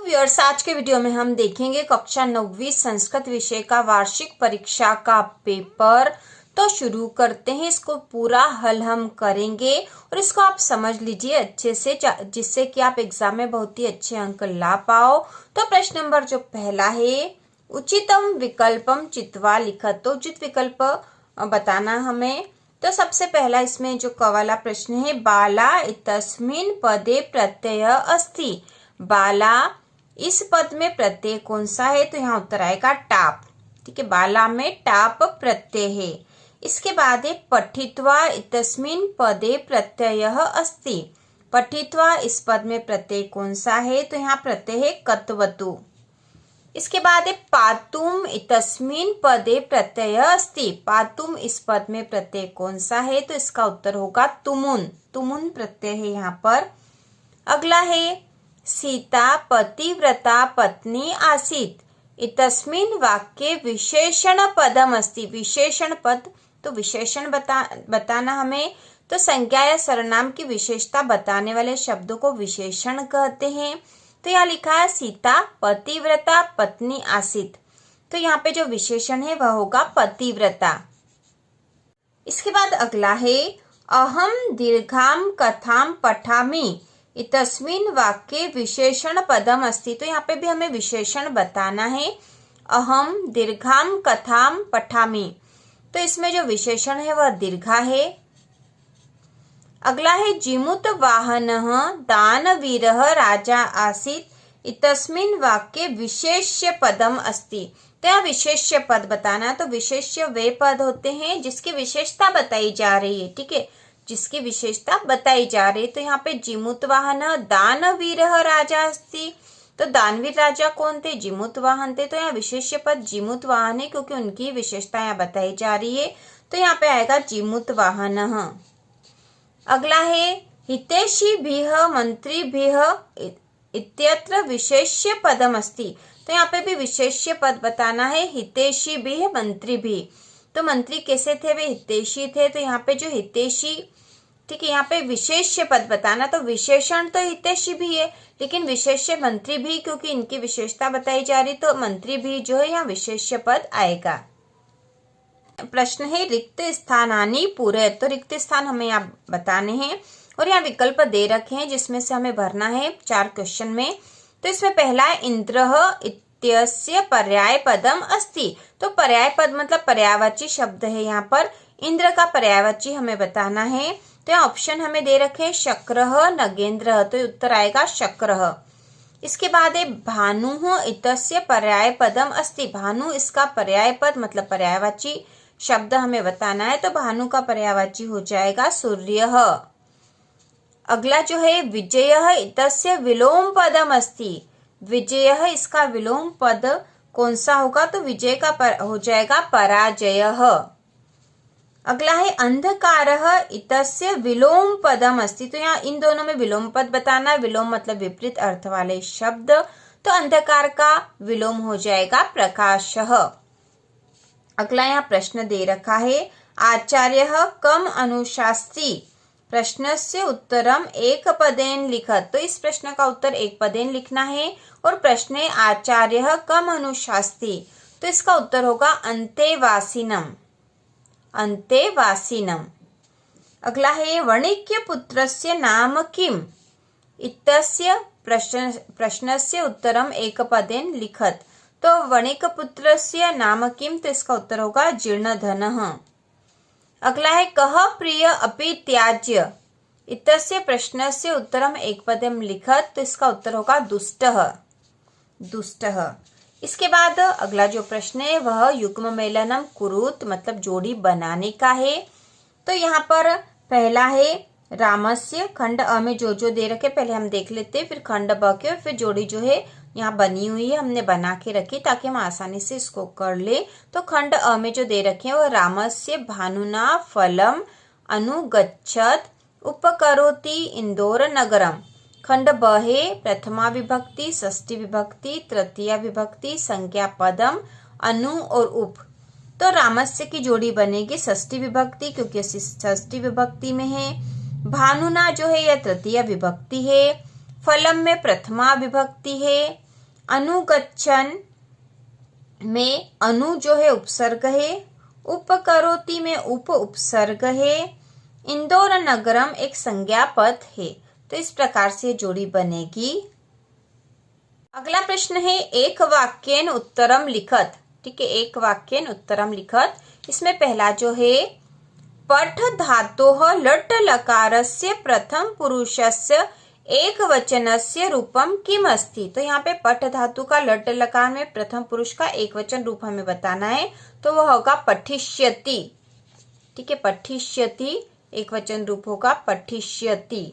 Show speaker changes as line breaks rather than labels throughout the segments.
Viewers, आज के video में हम देखेंगे कक्षा 9वीं संस्कृत विषय का वार्षिक परीक्षा का पेपर। तो शुरू करते हैं, इसको पूरा हल हम करेंगे और इसको आप समझ लीजिए अच्छे से, जिससे कि आप एग्जाम में बहुत ही अच्छे अंक ला पाओ। तो प्रश्न नंबर जो पहला है, उचितम विकल्पम चित्वा लिखत। तो उचित विकल्प बताना हमें। तो सबसे पहला इसमें जो क वाला प्रश्न है, बाला इतस्मिन् पदे प्रत्यय अस्ति। बाला इस पद में प्रत्यय कौन सा है? तो यहाँ उत्तर आएगा टाप। ठीक है, बाला में टाप प्रत्यय है। इसके बाद है पठित्वा इतस्मिन् पदे प्रत्यय अस्ति। पठित्वा इस पद में प्रत्यय कौन सा है? तो यहाँ प्रत्यय है कत्वतु। इसके बाद है पातुम इतस्मिन् पदे प्रत्यय अस्ति। पातुम इस पद में प्रत्यय कौन सा है? तो इसका उत्तर होगा तुमुन। तुमुन प्रत्यय है यहाँ पर। अगला है सीता पतिव्रता पत्नी आसीत्। इतस्मिन् वाक्ये विशेषण पदम अस्ति। विशेषण पद, तो विशेषण बताना हमें। तो संज्ञा या सर्वनाम की विशेषता बताने वाले शब्दों को विशेषण कहते हैं। तो यहाँ लिखा है सीता पतिव्रता पत्नी आसीत्। तो यहाँ पे जो विशेषण है वह होगा पतिव्रता। इसके बाद अगला है अहम दीर्घाम कथाम पठामि। इतस्मिन् वाक्ये विशेषण पदम अस्ति। तो यहाँ पे भी हमें विशेषण बताना है। अहम दीर्घाम कथाम पठामि। तो इसमें जो विशेषण है वह दीर्घा है। अगला है जिमुत वाहनः दानवीरः राजा आसीत्। इतस्मिन् वाक्ये विशेष्य पदम अस्ति। तो यहाँ विशेष्य पद बताना है। तो विशेष्य वे पद होते हैं जिसकी विशेषता बताई जा रही है। ठीक है, जिसकी विशेषता बताई जा रही है। तो यहाँ पे जिमुत वाहन दानवीरः राजा अस्ति। तो दानवीर राजा कौन थे? जिमुत वाहन थे। तो यहाँ विशेष्य पद जिमुत वाहन है क्योंकि उनकी विशेषता यहाँ बताई जा रही है। तो यहाँ पे आएगा जिमुत वाहन। अगला है हितैषिभिः मंत्रिभिः इत्यत्र विशेष्य पदम अस्ति। तो यहाँ पे भी विशेष्य पद बताना है। हितैषिभिः मंत्रिभिः। तो मंत्री कैसे थे? वे हितैषी थे। तो यहाँ पे जो हितैषी, ठीक है, यहाँ पे विशेष्य पद बताना। तो विशेषण तो हितैषी भी है लेकिन विशेष्य मंत्री भी, क्योंकि इनकी विशेषता बताई जा रही। तो मंत्री भी जो है यहाँ विशेष्य पद आएगा। प्रश्न है रिक्त स्थानानि पूरे। तो रिक्त स्थान हमें यहाँ बताने हैं और यहाँ विकल्प दे रखे हैं जिसमें से हमें भरना है 4 क्वेश्चन में। तो इसमें पहला है इंद्रः इत्यस्य पर्याय पदम अस्ति। तो पर्याय पद मतलब पर्यायवाची शब्द है। यहाँ पर इंद्र का पर्यायवाची हमें बताना है। तो यहाँ ऑप्शन हमें दे रखे हैं शक्रः नगेंद्रः। तो उत्तर आएगा शक्रः। इसके बाद है भानुः इतस्य पर्याय पदम अस्ति। भानु इसका पर्याय पद मतलब पर्यायवाची शब्द हमें बताना है। तो भानु का पर्यायवाची हो जाएगा सूर्यः। अगला जो है विजयः इतस्य विलोम पदम अस्ति। विजयः इसका विलोम पद कौन सा होगा? तो विजय का हो जाएगा पराजयः। अगला है अंधकारः इतस्य विलोम पदम अस्ति। तो यहाँ इन दोनों में विलोम पद बताना। विलोम मतलब विपरीत अर्थ वाले शब्द। तो अंधकार का विलोम हो जाएगा प्रकाशः। अगला यहाँ प्रश्न दे रखा है आचार्यः कम अनुशास्ति। प्रश्नस्य उत्तरम एक पदेन लिखत। तो इस प्रश्न का उत्तर एक पदेन लिखना है और प्रश्न है आचार्यः कम अनुशास्ति। तो इसका उत्तर होगा अंतेवासिनम। अंतेवासिनम। अगला है वणिक्य पुत्रस्य नाम किम। इत्यस्य प्रश्नस्य उत्तरम एक पदेन लिखत। तो वणिक पुत्रस्य नाम किम। तो इसका उत्तर होगा जीर्णधनः। अगला है कः प्रिय अपि त्याज्य। इत्यस्य प्रश्नस्य उत्तरम एक पदम लिखत। तो इसका उत्तर होगा दुष्टः। दुष्टः। इसके बाद अगला जो प्रश्न है वह युग्म मेलनम कुरुत मतलब जोड़ी बनाने का है। तो यहाँ पर पहला है रामस्य। खंड अ में जो दे रखे पहले हम देख लेते हैं, फिर खंड ब के और फिर जोड़ी जो है यहाँ बनी हुई है हमने बना के रखी ताकि हम आसानी से इसको कर ले। तो खंड अ में जो दे रखे हैं वह रामस्य भानुना फलम अनुगच्छत उपकरोति इंदौर नगरम। खंड ब है प्रथमा विभक्ति, षष्ठी विभक्ति, तृतीया विभक्ति, संज्ञा पदम, अनु और उप। तो रामस्य की जोड़ी बनेगी षष्ठी विभक्ति क्योंकि षष्ठी विभक्ति में है। भानुना जो है यह तृतीय विभक्ति है। फलम में प्रथमा विभक्ति है। अनुगच्छन में अनु जो है उपसर्ग है, उपकरोति में उप उपसर्ग है, इंदौर नगरम एक संज्ञा पद है। तो इस प्रकार से जोड़ी बनेगी। अगला प्रश्न है एक वाक्येन उत्तरम लिखत। ठीक है, एक वाक्येन उत्तरम लिखत। इसमें पहला जो है पठ धातोः लट् लकारस्य प्रथम पुरुषस्य एक वचनस्य रूपम किम अस्ति। तो यहाँ पे पठ धातु का लट् लकार में प्रथम पुरुष का एक वचन रूप हमें बताना है, तो वह होगा पठिष्यति। ठीक है, पठिष्यति एक वचन रूप होगा पठिष्यति।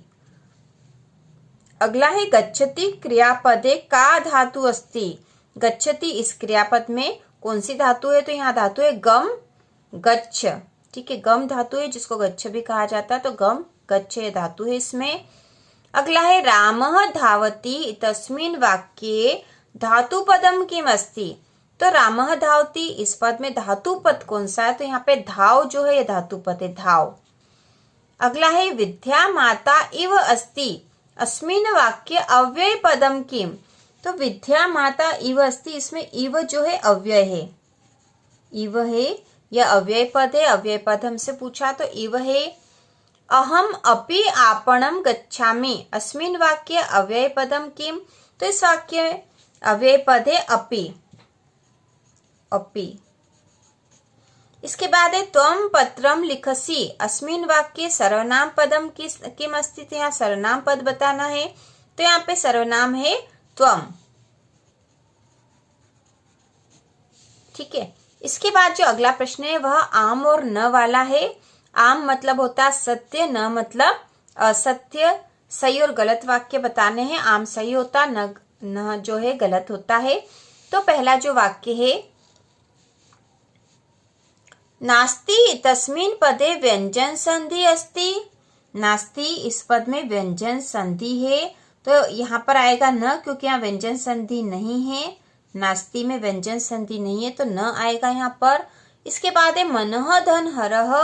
अगला है गच्छति क्रियापदे का धातु अस्ति। गच्छति इस क्रियापद में कौन सी धातु है, तो यहाँ धातु है गम गच्छ। ठीक है, गम धातु है जिसको गच्छ भी कहा जाता है, तो गम गच्छ धातु है इसमें। अगला है रामः धावति तस्मिन् वाक्ये धातु पदम किम अस्ति। तो रामः धावति इस पद में धातु पद कौन सा है, तो यहाँ पे धाव जो है ये धातु पद है, धाव। अगला है विद्या माता इव अस्ति अस्मिन् वाक्ये अव्यय पदम किम। तो विद्या माता इव अस्ति, इसमें इव जो है अव्यय है, इव है, यह अव्यय पद है। अव्यय पद हमसे पूछा तो इव है। अहम अपि आपणम गच्छामि अस्मिन् वाक्ये अव्यय पदम किम। तो इस वाक्य में अव्यय पद है अपि, अपि। इसके बाद है त्वम पत्रम लिखसि अस्मिन् वाक्ये सर्वनाम पदम किम अस्ति। तो यहाँ सर्वनाम पद बताना है, तो यहाँ पे सर्वनाम है त्वम। ठीक है, इसके बाद जो अगला प्रश्न है वह आम और न वाला है। आम मतलब होता है सत्य, न मतलब असत्य। सही और गलत वाक्य बताने हैं। आम सही होता, न जो है गलत होता है। तो पहला जो वाक्य है नास्ति तस्मिन् पदे व्यंजन संधि अस्ति। नास्ति इस पद में व्यंजन संधि है, तो यहाँ पर आएगा न, क्योंकि यहाँ व्यंजन संधि नहीं है। नास्ति में व्यंजन संधि नहीं है तो न आएगा यहाँ पर। इसके बाद है मनः धन हरः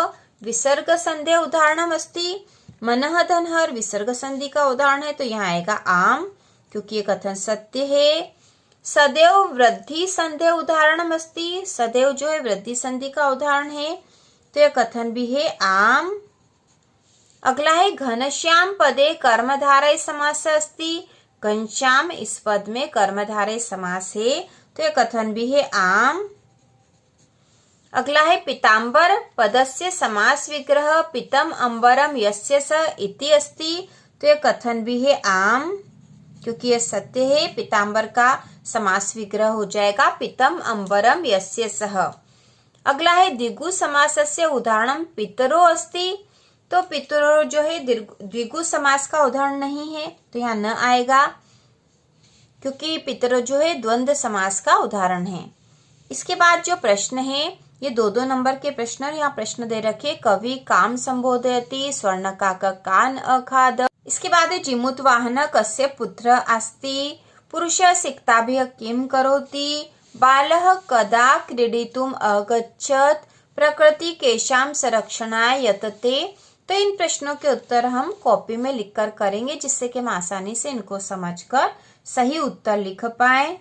विसर्ग संधि उदाहरणम अस्ति। मनः धन हर विसर्ग संधि का उदाहरण है, तो यहाँ आएगा आम, क्योंकि ये कथन सत्य है। सदैव वृद्धि संधि उदाहरणम अस्ति। सदैव जो है वृद्धि संधि का उदाहरण है, तो यह कथन भी है आम। अगला है घनश्याम पदे कर्मधारय समास अस्ति। घनश्याम इस पद में कर्मधारय समास है, तो यह कथन भी है आम। अगला है पीताम्बर पदस्य समास विग्रह पीतम अंबरम यस्य स इति अस्ति। तो यह कथन भी है आम, क्योंकि यह सत्य है। पीताम्बर का समास विग्रह हो जाएगा पीतम अंबरम यस्य सह। अगला है द्विगु समासस्य उदाहरणम पितरो अस्ति। तो पितरो जो है द्विगु समास का उदाहरण नहीं है, तो यहाँ न आएगा, क्योंकि पितरो जो है द्वंद्व समास का उदाहरण है। इसके बाद जो प्रश्न है ये 2-2 नंबर के प्रश्न, यहाँ प्रश्न दे रखे कवि काम संबोधयति स्वर्णकाक कान अखाद। इसके बाद है जिमुत वाहन कस्य पुत्र अस्ति पुरुषः सिक्ताभिः किं करोति बालः कदा क्रीडितुम अगच्छत प्रकृति केशाम संरक्षणाय यतते। तो इन प्रश्नों के उत्तर हम कॉपी में लिखकर करेंगे, जिससे कि हम आसानी से इनको समझकर सही उत्तर लिख पाए।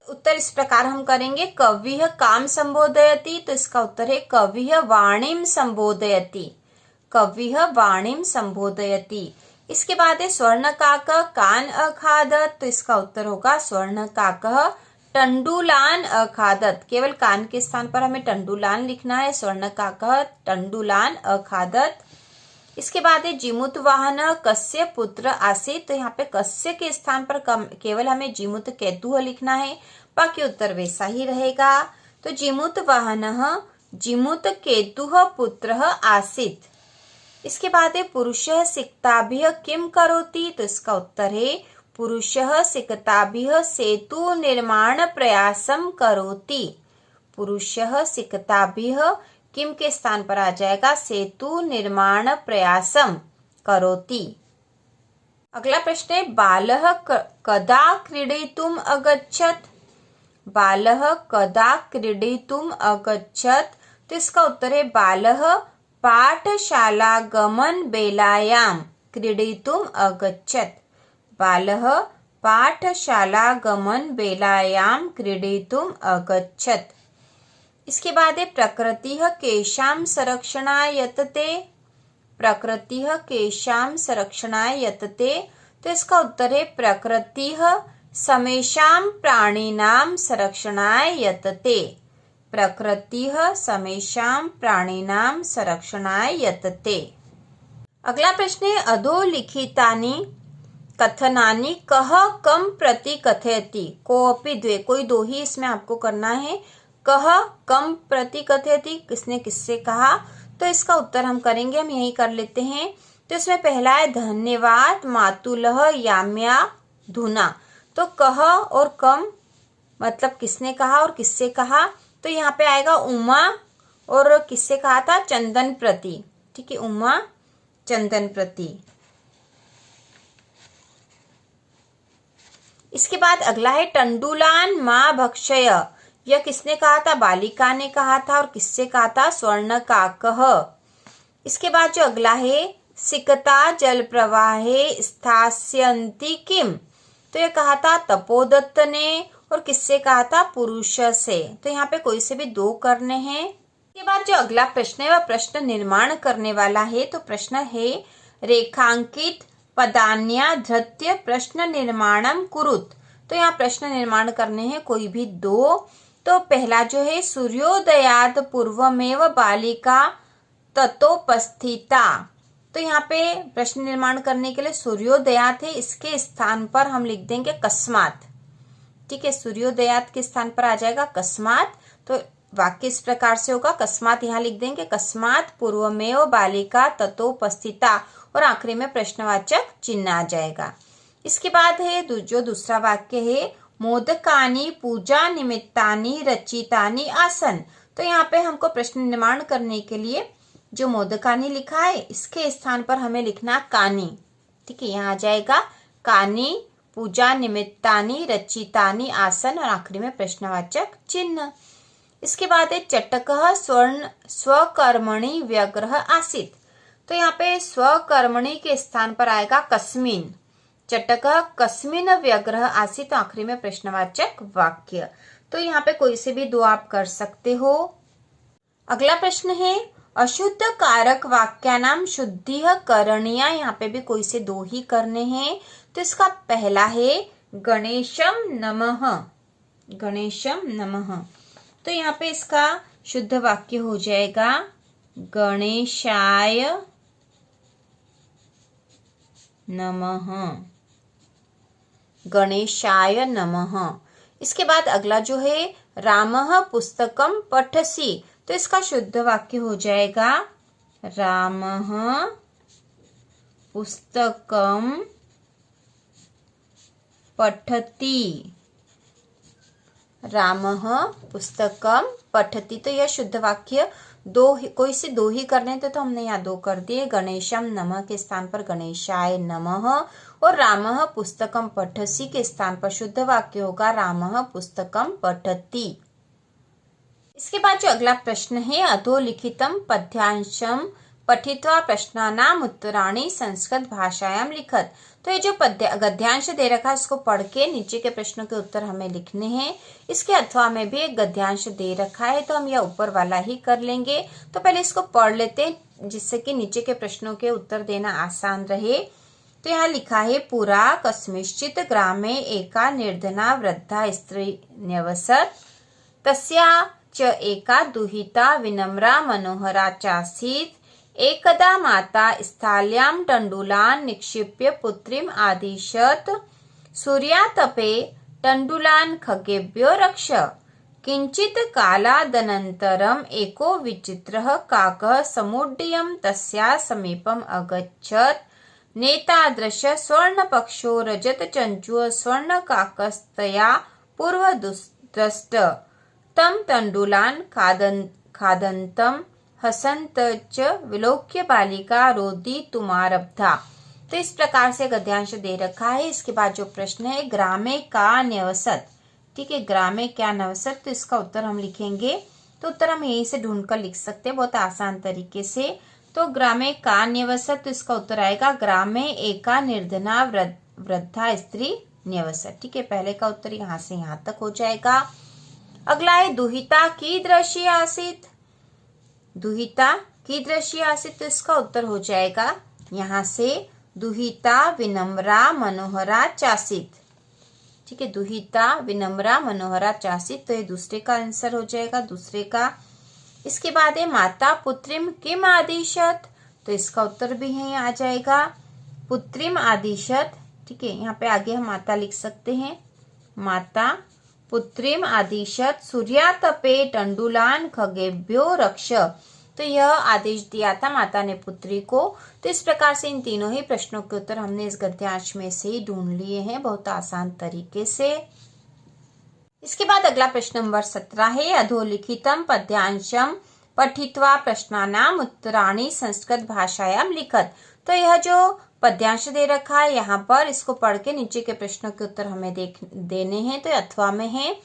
उत्तर इस प्रकार हम करेंगे कविः काम संबोधयति, तो इसका उत्तर है कविः वाणीम संबोधयति। कविः वाणीम संबोधयति। इसके बाद है स्वर्णकाक कान अखादत, तो इसका उत्तर होगा स्वर्णकाकः टंडुलान अखादत। केवल कान के स्थान पर हमें टंडुलान लिखना है। स्वर्णकाकः टंडुलान अखादत। इसके बाद है जिमुत वाहन कस्य पुत्र आसीत, तो यहाँ पे कस्य के स्थान पर केवल हमें जिमुत केतुः लिखना है, बाकी उत्तर वैसा ही रहेगा। तो जिमुत वाहन जिमुत केतुः पुत्रः आसीत। इसके बाद है पुरुषः सिक्ताभिः किम करोति, तो इसका उत्तर है पुरुषः सिक्ताभिः सेतु निर्माण प्रयासम करोति। पुरुषः सिक्ताभिः किम के स्थान पर आ जाएगा सेतु निर्माण प्रयासम करोति। अगला प्रश्न है बालः कदा क्रीडितुम अगच्छत। बालः कदा क्रीडितुम अगच्छत, तो इसका उत्तर है बालः पाठशाला गमन बेलायाम क्रीडितुम अगच्छत। बालः पाठशाला गमन बेलायाम क्रीडितुम अगच्छत्। इसके बाद है प्रकृतिः केषां संरक्षणाय यतते। प्रकृतिः केषां संरक्षणाय यतते, तो इसका उत्तर है प्रकृतिः समेषां प्राणिनां संरक्षणाय यतते। प्रकृतिः समेषां प्राणिनां संरक्षणाय यतते। अगला प्रश्न है अधोलिखितानि कथनानि कः कम प्रति कथयति। कोऽपि द्वे, कोई दो ही इसमें आपको करना है। कः कम प्रति कथयति, किसने किससे कहा, तो इसका उत्तर हम करेंगे, हम यही कर लेते हैं। तो इसमें पहला है धन्यवाद मातुलः याम्या धुना। तो कह और कम मतलब किसने कहा और किससे कहा, तो यहाँ पे आएगा उमा और किससे कहा था, चंदन प्रति। ठीक है, उमा चंदन प्रति। इसके बाद अगला है टंडुलान मां भक्षय। यह किसने कहा था, बालिका ने कहा था और किससे कहा था, स्वर्णकाकः। इसके बाद जो अगला है सिकता जल प्रवाहे स्थास्यन्ति किम, तो यह कहा था तपोदत्त ने और किससे कहा था, पुरुष से। तो यहाँ पे कोई से भी दो करने हैं। इसके बाद जो अगला प्रश्न है वह प्रश्न निर्माण करने वाला है। तो प्रश्न है रेखांकित पदान्या धृत्य प्रश्न निर्माणम कुरुत। तो यहाँ प्रश्न निर्माण करने हैं कोई भी दो। तो पहला जो है सूर्योदयाद पूर्वमेव बालिका ततोपस्थिता। तो यहाँ पे प्रश्न निर्माण करने के लिए सूर्योदयात है, इसके स्थान पर हम लिख देंगे कस्मात। ठीक है, सूर्योदयात के स्थान पर आ जाएगा कस्मात। तो वाक्य इस प्रकार से होगा, कस्मात यहाँ लिख देंगे, कस्मात पूर्वमेव बालिका ततोपस्थिता, और आखिरी में प्रश्नवाचक चिन्ह आ जाएगा। इसके बाद है जो दूसरा वाक्य है मोदकानी पूजा निमित्तानी रचितानी आसन। तो यहाँ पे हमको प्रश्न निर्माण करने के लिए जो मोदकानी लिखा है इसके स्थान पर हमें लिखना कानी। ठीक है, यहाँ आ जाएगा कानी पूजा निमित्तानी रचितानी आसन, और आखिरी में प्रश्नवाचक चिन्ह। इसके बाद है चटकः स्वर्ण स्वकर्मणि व्यग्रह आसीत्। तो यहाँ पे स्वकर्मणि के स्थान पर आएगा कस्मिन। चटकः कस्मिन व्यग्रह आसीत्, तो आखिरी में प्रश्नवाचक वाक्य। तो यहाँ पे कोई से भी दो आप कर सकते हो। अगला प्रश्न है अशुद्ध कारक वाक्यानाम शुद्धिः करणीया। यहाँ पे भी कोई से दो ही करने हैं। तो इसका पहला है गणेशम नमः। गणेशम नमः, तो यहाँ पे इसका शुद्ध वाक्य हो जाएगा गणेशाय नमः। गणेशाय नमः। इसके बाद अगला जो है रामः पुस्तकम पठसि। तो इसका शुद्ध वाक्य हो जाएगा रामः पुस्तकम पठति। रामः पुस्तकम पठति। तो यह शुद्ध वाक्य दो ही, कोई से दो ही करने थे तो हमने यहाँ दो कर दिए। गणेशम नमः के स्थान पर गणेशाय नमः, और रामः पुस्तकम पठसि के स्थान पर शुद्ध वाक्य होगा रामः पुस्तकम पठति। इसके बाद जो अगला प्रश्न है अधोलिखितम पद्यांशम पठित्वा प्रश्नानाम उत्तराणि संस्कृत भाषायाम लिखत। तो ये जो गद्यांश दे रखा है इसको पढ़ के नीचे के प्रश्नों के उत्तर हमें लिखने हैं। इसके अथवा में भी एक गद्यांश दे रखा है तो हम यह ऊपर वाला ही कर लेंगे। तो पहले इसको पढ़ लेते हैं जिससे कि नीचे के प्रश्नों के उत्तर देना आसान रहे। तो यहाँ लिखा है पुरा कस्मिंश्चित् ग्रामे एका निर्धना वृद्धा स्त्री न्यवसत् तस्या च एका दुहिता विनम्रा मनोहरा चासीत्। एकदा माता स्थाल्यां तण्डुलान् निक्षिप्य पुत्रीम् आदिशत्। सूर्यातपे तण्डुलान् खगेभ्यो रक्ष। किञ्चित् कालादनन्तरम् एको विचित्रः काकः समुड्डयन् तस्याः समीपम् अगच्छत्। नेतादृश स्वर्णपक्षो रजतचञ्चुः स्वर्णकाकस्तया पूर्वदृष्ट। तं तण्डुलान् खादन्तं हसन्त च विलोक्य बालिका रोदितुमारब्धा। तो इस प्रकार से गद्यांश दे रखा है। इसके बाद जो प्रश्न है ग्रामे का न्यवसत्। ठीक है, ग्रामे क्या न्यवसत्, तो इसका उत्तर हम लिखेंगे। तो उत्तर हम यहीं से ढूंढकर लिख सकते हैं बहुत आसान तरीके से। तो ग्रामे का न्यवसत्, तो इसका उत्तर आएगा ग्रामे एका निर्धना वृद्धा स्त्री न्यवसत्। ठीक है, पहले का उत्तर यहाँ से यहाँ तक हो जाएगा। अगला है दुहिता कीदृशी आसीत्। दुहिता कीदृशी आसीत्, तो इसका उत्तर हो जाएगा यहाँ से दुहिता विनम्रा मनोहरा चासीत्। ठीक है, दुहिता विनम्रा मनोहरा चासीत्, तो ये दूसरे का आंसर हो जाएगा, दूसरे का। इसके बाद है माता पुत्रिम किम आदिशत, तो इसका उत्तर भी यही आ जाएगा पुत्रिम आदिशत। ठीक है, यहाँ पे आगे हम माता लिख सकते हैं, माता पुत्रिम आदिशत सूर्यातपे टंडुलान खगेभ्यो रक्ष, तो यह आदेश दिया था माता ने पुत्री को। तो इस प्रकार से इन तीनों ही प्रश्नों के उत्तर हमने इस गद्यांश में से ही ढूंढ लिए हैं बहुत आसान तरीके से। इसके बाद अगला प्रश्न नंबर 17 है अधोलिखितम पद्यांशम पठित्वा प्रश्नानाम उत्तराणि संस्कृत भाषायाम लिखत। तो यह जो पद्यांश दे रखा है यहाँ पर, इसको पढ़ के नीचे के प्रश्नों के उत्तर हमें देने हैं। तो अथवा में है,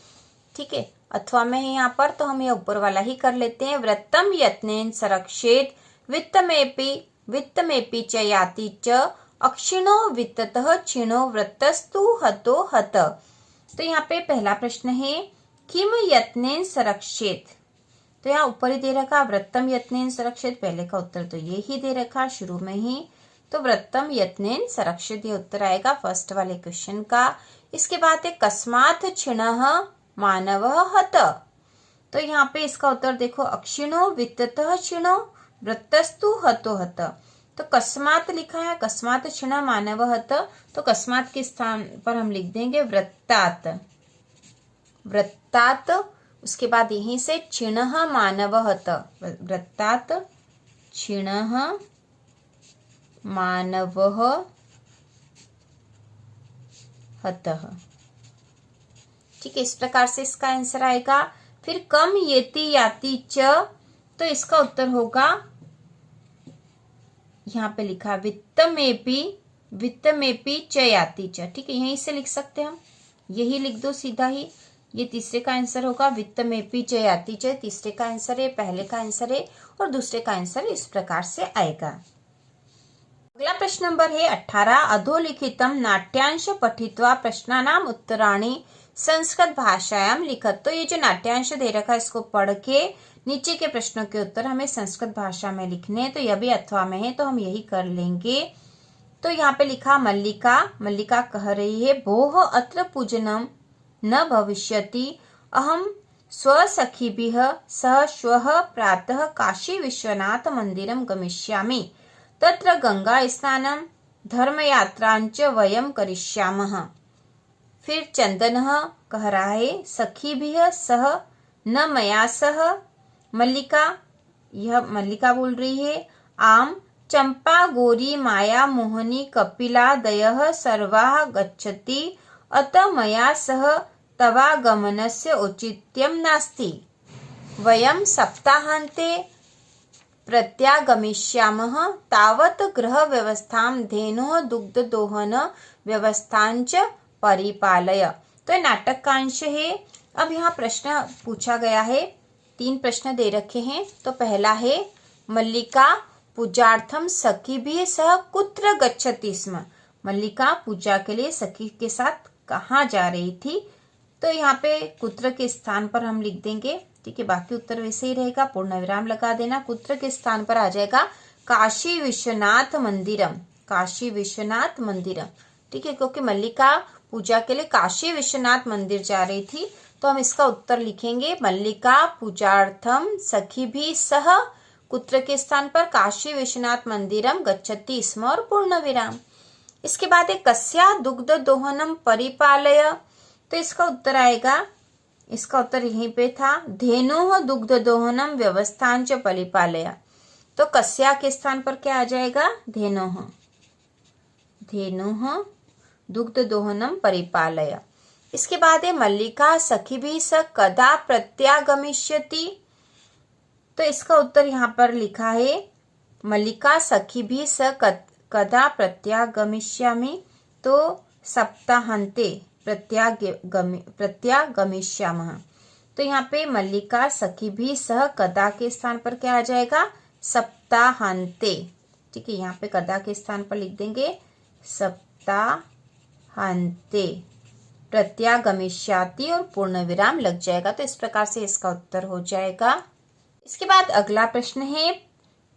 ठीक है, अथवा में है यहाँ पर, तो हम यह ऊपर वाला ही कर लेते हैं। वृत्तम यत्नेन संरक्षेत वित्तमेपि च याति च अक्षिणो वित्ततः क्षीणो वृत्तस्तु हतो हत। तो यहाँ पे पहला प्रश्न है किम यत्नेन संरक्षेत, तो यहाँ ऊपर ही दे रखा वृत्तम यत्नेन संरक्षेत, पहले का उत्तर तो ये ही दे रखा शुरू में ही, तो वृत्तम यत्नेन संरक्षित ये उत्तर आएगा फर्स्ट वाले क्वेश्चन का। इसके बाद है कस्मात् क्षिणः मानवः हत, तो यहाँ पे इसका उत्तर देखो अक्षिणो वित्ततः क्षिणो वृत्तस्तु हतो हत। तो कस्मात् लिखा है, कस्मात् क्षिणः मानवः हत, तो कस्मात् के स्थान पर हम लिख देंगे वृत्तात्, वृत्तात्। उसके बाद यहीं से क्षिणः मानवः हत, वृत्तात् क्षिणः मानवः हतः। ठीक है, इस प्रकार से इसका आंसर आएगा। फिर कम येति याति च, तो इसका उत्तर होगा यहाँ पे लिखा वित्तमेपि च याति च। ठीक है, यहीं से लिख सकते हैं हम, यही लिख दो सीधा ही। ये तीसरे का आंसर होगा वित्तमेपि च याति च, तीसरे का आंसर है, पहले का आंसर है और दूसरे का आंसर इस प्रकार से आएगा। अगला प्रश्न नंबर है 18 अधोलिखितम नाट्यांश पठित्वा प्रश्नानाम उत्तराणि संस्कृत भाषायाम लिखत। तो ये जो नाट्यांश दे रखा है इसको पढ़ के नीचे के प्रश्नों के उत्तर हमें संस्कृत भाषा में लिखने हैं। तो यह भी अथवा में है, तो हम यही कर लेंगे। तो यहाँ पे लिखा मल्लिका कह रही है भोः अत्र पूजनम न भविष्यति, अहम स्वसखीभिः सह श्वः प्रातः काशी विश्वनाथ मंदिरम गमिष्यामि, तत्र गंगा स्नानं धर्मयात्रांच वयम करिष्यामः। फिर चंदनः कह रहा है सखीभिः सह न मया सह, मल्लिका बोल रही है आम चंपा गौरी माया मोहनी कपिलादयः सर्वाः गच्छति, अतः मया सह तवागमनस्य औचित्यं नास्ति, वयं सप्ताहान्ते प्रत्यागमिष्यामः, तावत् गृह व्यवस्थां धेनुः दुग्धदोहन व्यवस्थांच परिपालय। तो नाटक का अंश है। अब यहाँ प्रश्न पूछा गया है, 3 प्रश्न दे रखे हैं। तो पहला है मल्लिका पूजार्थम सखीभिः सह कुत्र गच्छति स्म, मल्लिका पूजा के लिए सखी के साथ कहाँ जा रही थी। तो यहाँ पे कुत्र के स्थान पर हम लिख देंगे। ठीक है, बाकी उत्तर वैसे ही रहेगा, पूर्ण विराम लगा देना। कुत्र के स्थान पर आ जाएगा काशी विश्वनाथ मंदिरम, काशी विश्वनाथ मंदिरम। ठीक है, क्योंकि मल्लिका पूजा के लिए काशी विश्वनाथ मंदिर जा रही थी, तो हम इसका उत्तर लिखेंगे मल्लिका पूजार्थम सखीभिः सह कुत्र के स्थान पर काशी विश्वनाथ मंदिरम गच्छति स्म और पूर्ण विराम। इसके बाद एक कस्या दुग्ध दोहनम परिपालय, तो इसका उत्तर आएगा, इसका उत्तर यहीं पे था धेनुः दुग्ध दोहनम व्यवस्थांच परिपालय। तो कस्या के स्थान पर क्या आ जाएगा धेनुः, धेनुः दुग्ध दोहनम परिपालय। इसके बाद है मल्लिका सखीभिः सह कदा प्रत्यागमिष्यति, तो इसका उत्तर यहाँ पर लिखा है मल्लिका सखीभिः सह कदा प्रत्यागमिष्यामि, तो सप्ताहान्ते प्रत्यागमिष्यामः। तो यहाँ पे मल्लिका सखीभिः सह कदा के स्थान पर क्या आ जाएगा सप्ताहान्ते। ठीक है, यहाँ पे कदा के स्थान पर लिख देंगे सप्ताहान्ते। हान्ते प्रत्यागमिष्याति और पूर्ण विराम लग जाएगा। तो इस प्रकार से इसका उत्तर हो जाएगा। इसके बाद अगला प्रश्न है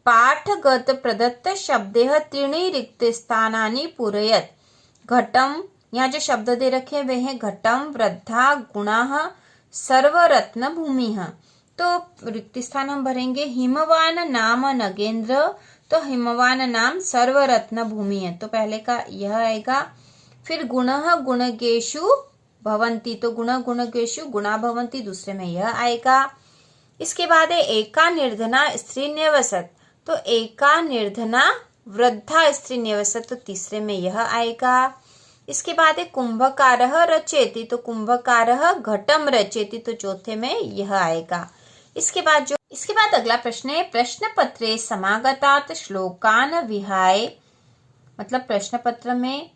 पाठगत प्रदत्त शब्देह त्रीणि रिक्त स्थानानि पूरयत। घटम, यहाँ जो शब्द दे रखे हैं वे हैं घटम, वृद्धा, गुणाः, सर्वरत्न भूमिः। तो रिक्त स्थान हम भरेंगे हिमवान नाम नगेंद्र, तो हिमवान नाम सर्वरत्न भूमि है, तो पहले का यह आएगा। फिर गुणः गुणगेषु भवन्ति, तो गुण गुणगेषु गुणा भवन्ति, दूसरे में यह आएगा। इसके बाद है एका निर्धना स्त्री न्यवसत, तो एका निर्धना वृद्धा स्त्री न्यवसत, तो तीसरे में यह आएगा। इसके बाद है कुंभकारः रचयति, तो कुंभकारः घटम रचयति, तो चौथे में यह आएगा। इसके बाद अगला प्रश्न है प्रश्न पत्रे समागतात श्लोकान विहाय, मतलब प्रश्न पत्र में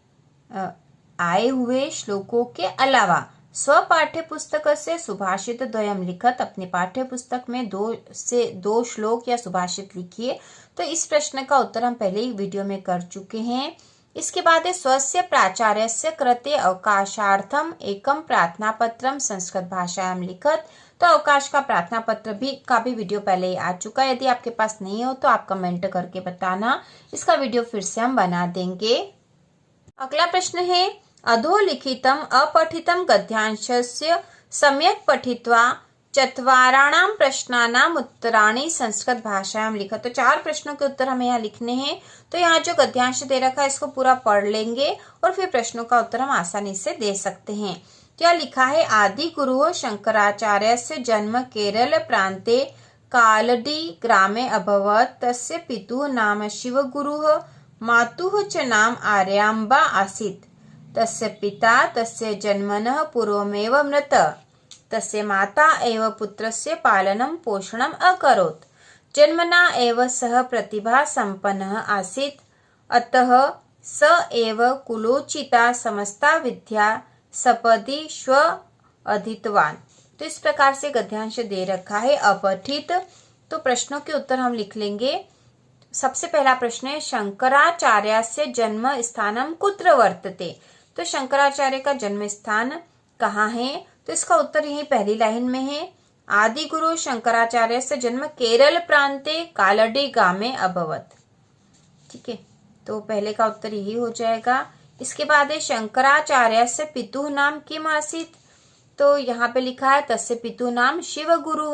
आए हुए श्लोकों के अलावा स्व पाठ्य पुस्तक से सुभाषित द्वयम लिखत, अपने पाठ्य पुस्तक में 2 श्लोक या सुभाषित लिखिए। तो इस प्रश्न का उत्तर हम पहले ही वीडियो में कर चुके हैं। इसके बाद है स्वस्य प्राचार्यस्य कृते अवकाशार्थम एकम प्रार्थना पत्रम संस्कृत भाषायां लिखत, तो अवकाश का प्रार्थना पत्र का भी वीडियो पहले ही आ चुका है। यदि आपके पास नहीं हो तो आप कमेंट करके बताना, इसका वीडियो फिर से हम बना देंगे। अगला प्रश्न है अधोलिखितम अपठितम गद्यांशस्य सम्यक् पठित्वा चत्वाराणां प्रश्नानाम् उत्तराणि संस्कृत भाषायां लिखत, तो 4 प्रश्नों के उत्तर हमें यहाँ लिखने हैं। तो यहाँ जो गद्यांश दे रखा है इसको पूरा पढ़ लेंगे और फिर प्रश्नों का उत्तर हम आसानी से दे सकते हैं। क्या लिखा है आदि गुरु शंकराचार्यस्य जन्म केरल प्रांते कालडी ग्रामे अभवत्, तस्य पितुः नाम शिवगुरुः, मातुः च नाम आर्याम्बा आसीत्, तस्य पिता तस्य जन्मनः पूर्वमेव मृत, तस्य माता एव पुत्रस्य पालनं पोषणम् अकरोत्, जन्मना एव सः प्रतिभा संपन्नः आसीत्, अतः स एव कुलोचिता समस्ता विद्या सपदि स्व अधीतवान्। तो इस प्रकार से गद्यांश दे रखा है अपठित। तो प्रश्नों के उत्तर हम लिख लेंगे। सबसे पहला प्रश्न है शंकराचार्यस्य जन्म स्थानम कुत्र वर्तते, तो शंकराचार्य का जन्म स्थान कहाँ है, तो इसका उत्तर यही पहली लाइन में है। आदि गुरु शंकराचार्य से जन्म केरल प्रांते कालडी गामे अभवत, ठीक है, तो पहले का उत्तर यही हो जाएगा। इसके बाद है शंकराचार्य से पितुः नाम किम आसीत, तो यहाँ पे लिखा है तस्य पितुः नाम शिव गुरु,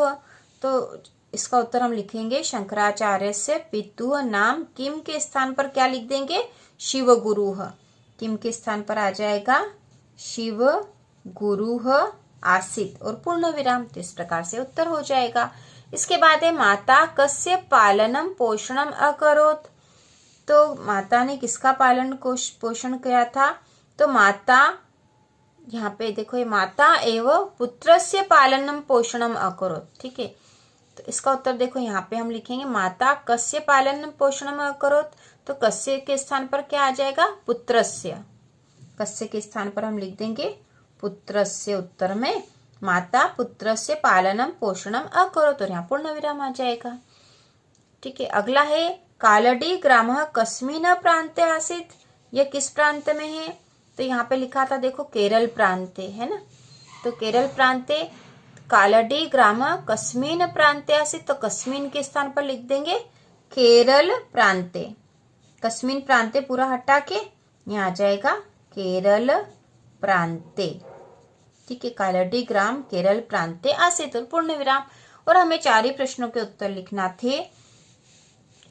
तो इसका उत्तर हम लिखेंगे शंकराचार्य से पितुः नाम किम के स्थान पर क्या लिख देंगे, शिव गुरु। किम के स्थान पर आ जाएगा शिव गुरु आसीत और पूर्ण विराम, तो इस प्रकार से उत्तर हो जाएगा। इसके बाद है माता कस्य पालनम पोषणम अकरोत्, तो माता ने किसका पालन पोषण किया था, तो माता, यहाँ पे देखो ये माता एवं पुत्रस्य पालनम पोषणम अकरोत्, ठीक है, तो इसका उत्तर देखो यहाँ पे हम लिखेंगे माता कस्य पालनम पोषणम अकरोत्, तो कस्य के स्थान पर क्या आ जाएगा, पुत्रस्य, कस्य के स्थान पर हम लिख देंगे पुत्रस्य, उत्तर में माता पुत्रस्य पालनम पोषणम अकरोत्, और यहाँ पूर्ण विराम आ जाएगा, ठीक है। अगला है कालडी ग्रामः कस्मिन् प्रान्ते आसीत्, यह किस प्रांत में है, तो यहाँ पे लिखा था देखो केरल प्रांते, है ना, तो केरल प्रांते कालडी ग्रामः कस्मिन् प्रांते आसीत्, तो कस्मिन् के स्थान पर लिख देंगे केरल प्रांते, कस्मिन् प्रांते पूरा हटा के यहाँ आ जाएगा केरल प्रांते, ठीक है, कालडी ग्राम केरल प्रांते आसीत् और पूर्ण विराम, और हमें 4 ही प्रश्नों के उत्तर लिखना थे।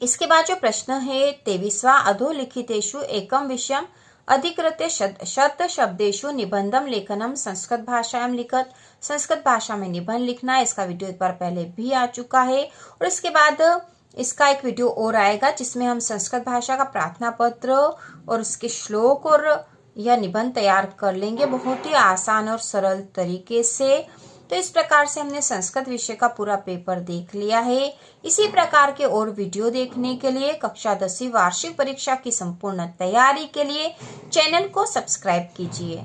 इसके बाद जो प्रश्न है 23वां अधोलिखितेषु एकम विषयम अधिकृत्य शत शब्देषु निबंधम लेखनम संस्कृत भाषायां लिखत, संस्कृत भाषा में निबंध लिखना है, इसका वीडियो एक बार पहले भी आ चुका है, और इसके बाद इसका एक वीडियो और आएगा जिसमें हम संस्कृत भाषा का प्रार्थना पत्र और उसके श्लोक और यह निबंध तैयार कर लेंगे बहुत ही आसान और सरल तरीके से। तो इस प्रकार से हमने संस्कृत विषय का पूरा पेपर देख लिया है। इसी प्रकार के और वीडियो देखने के लिए कक्षा 10वीं वार्षिक परीक्षा की संपूर्ण तैयारी के लिए चैनल को सब्सक्राइब कीजिए।